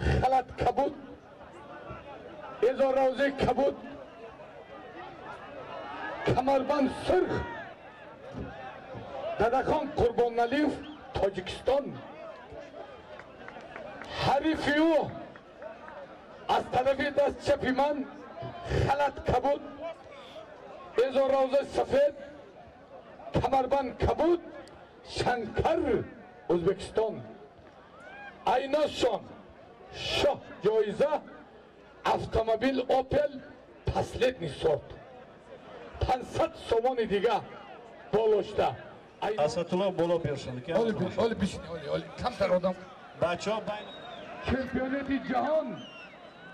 خلط کبود ازار روزه کبود کمربند سرخ ددخان قربان علیف تاجیکستان حریفی او از طرف دست چپی من خلط کبود ازار روزه سفید کمربند کبود شنکر ازبکستان aynasyon şah جایزه автомобиль Opel последний сорт 500 сомон دیگه بالاشته Asatullah Bolo personlik. Oli bişini oli kamtar adam Bachao çempiyoneti cihan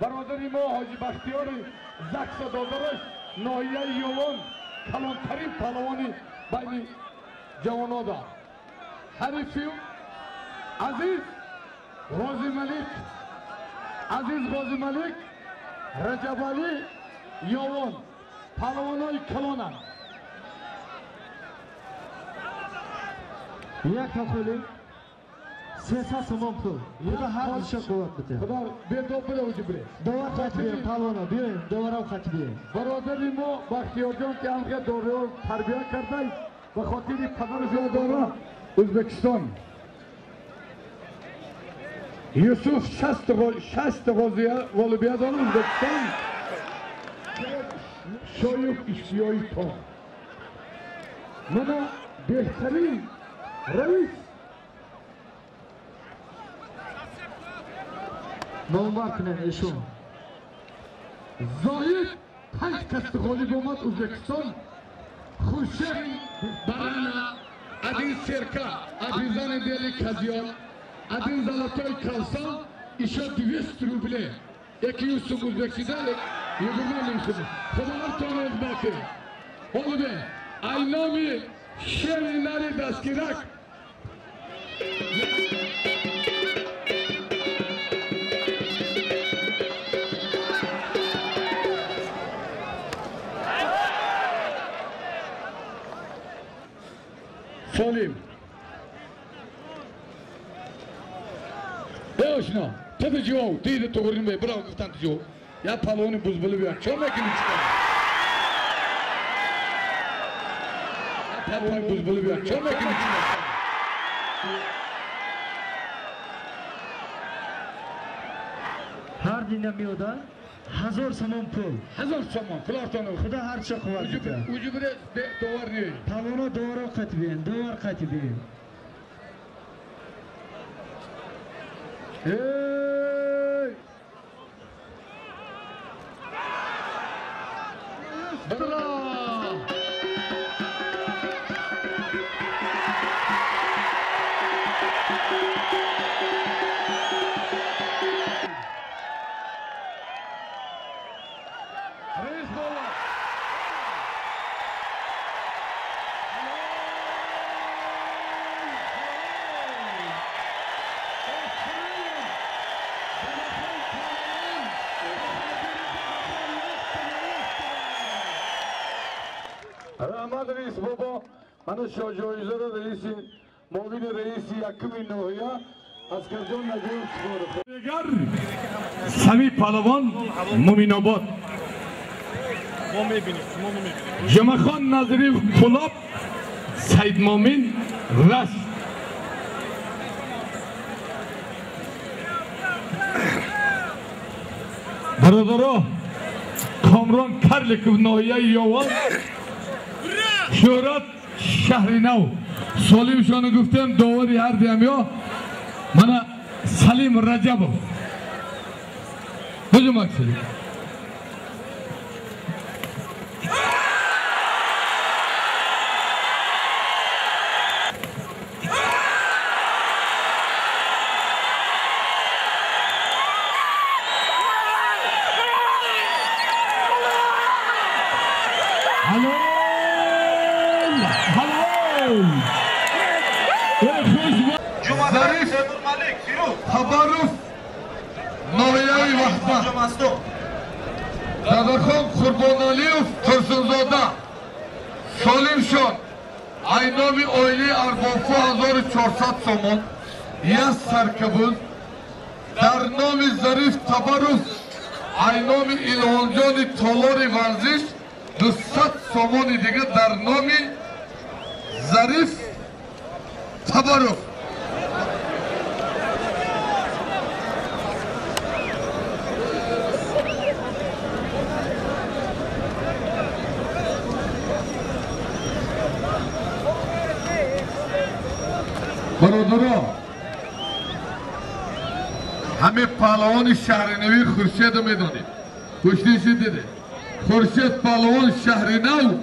برادری ما حاجی بختیار زکس دادرش ناحیه یوان کلانترین پهلوانی بین جوانا دا حریفی عزیز غازی ملک عزیز غازی ملک رجب علی یوان پهلوانای کلانند یک تفولی 300 سوم پول خدا هر نشه قوت بده خدا به دو بده وجه بره دوار خط بیه پهلوانا بیه دوارم خط بیه برادری ما بختیار جان که همه دوره تربیه کرده و خاطری پدر زیاداره ازبکستان یوسف 60 غالبیت داره ازبکستان شایق اشتیایی تا من بهترین رئیس نامبر کنن ایشون زاید 5 کست غالب اومد ازبکستان خوشم برانا ادین سرکا ادیزان دلی کازیال ادین زلاتای کالسان ایشا 200 روبله یکی یوسف ازبکستان یگونه نمیشه خدا هر تانه ازباکه اولو به aynami şerinleri deskirek Salim Eoşna tabi cevap değil de toğurun bey bravo kıftan cevap ya palonu buzbulu bir akşam ekini çıkar palonu buzbulu bir akşam ekini çıkar هر دینه میوده 1000 سوم پول 1000 سوم فلارتانو خدا هر چه قوت بده ucu bire dolar ne پهلوانا دوارم خط بیه دوار خط بیه hey bravo Rahmat Reis baba, bana şajoyuzlara reisi, muavini reisi yakımi nohya, askercan Necip Spor. Eğer Sami Palavan, Muminabad. Cemakhan Nazirif Kulab, Said Momin, Ras. Baradaro, Kamran Karlikov nohya Yovan. شهرت شهری نو سالیم شانو گفتم دواری هر دیم یا من سلیم رجبو بجو مکسلی ظریف خبروف نویای وحده دادرخان قربانالیوف ترسنزاده سالیم شان aynami oyli arbafı 1400 somon yaz sarkabın در نام ظریف تبرک اینام ایلهانجان تالار ورزش 200 سامان دیگه در نام ظریف تبرک. برادران همه پهلوان شهرنوی خورشید رو میدونید، کشتیش دیده خورشید پهلوان شهرنو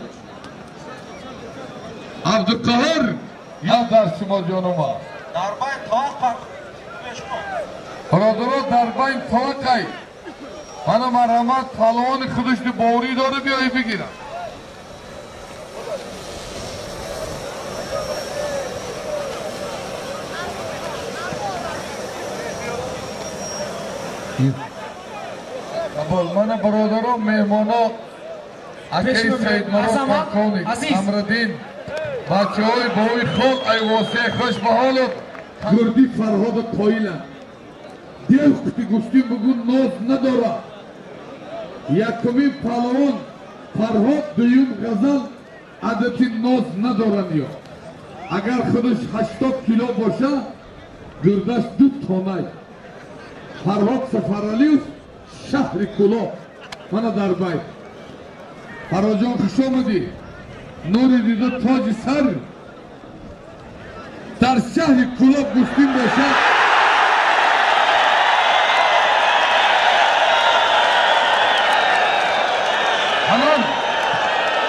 عبدالقهار یا در شما جانم ها در بین توقع برادران در بین توقعی من مرحمت پهلوان خودش باوری داره بیایی بگیرم. من برادران مهمانا اکی سید مراد فرکانی امردین بچه های باوی خود ایواسه خوش به حالت گردی فرهاد قایلن دیو کتی گوشتیم بگون ناز نداره یکمی پهلوان فرهاد دویم غزل عادتی ناز ندارن یا اگر خودش 80 کیلو باشه گردش 2 تانه فرهاد سفرالیوس شهر کلاه من در بیت فرهاد جان خوش آمدی نوری دیده تاج سر در شهر کلاه گوشتین باشه حلال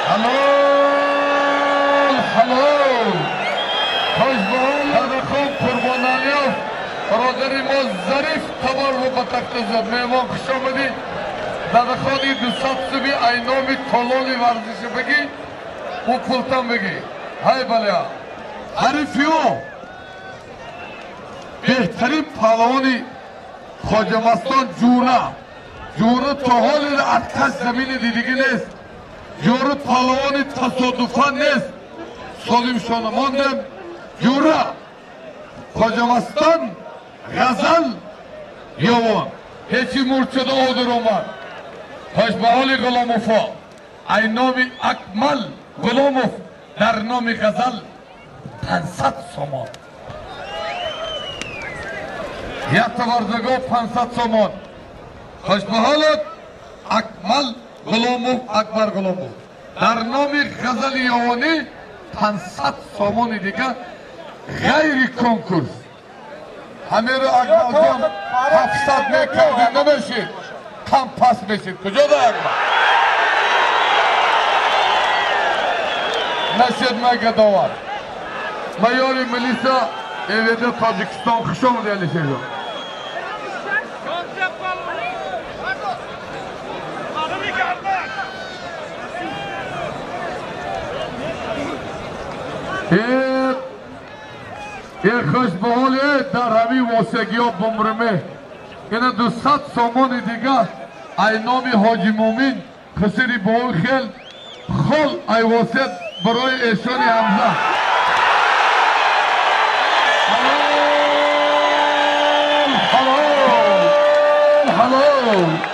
حلال حلال خوش به حال خوب قربانالیاف برادری ما ظریف تبار رو به تخت زد. مهمان خوش آمدی داده خانی 200 سوی اینامی تالال ورزش بگی و پلتن بگی های بله حریفیو بهترین پهلوانی خواجه مستان جوره تا حال اتکش زمین دیدگی نیست جوره پهلوانی تصادفا نیست سالیم شانه ماندم جوره خواجه مستان غزل یوان هیچی مرچده آدر آمد خوش به حال غلاموفا ای نامی اکمل غلاموف در نام غزل 500 سامان یک تبرزگاه 500 سامان خوش به حالت اکمل غلاموف اکبر غلاموف در نام غزل یوانی 500 سامان دیگه غیر کنکورس همه رو اکبر جان 700 میکردی نمیشید کم پس میشید کجا ده اکبر نشید مگه داور میاری ملیسا ایویده تاجیکستان خوش آمده علی شیر جان این خوش به حال در همی واسگی ها بمرمه اینه 200 سامان دیگه ای نام حاجی مومین خسری با اون خیل خال ای واسط برای ایشانی حمزه حلال حلال حلال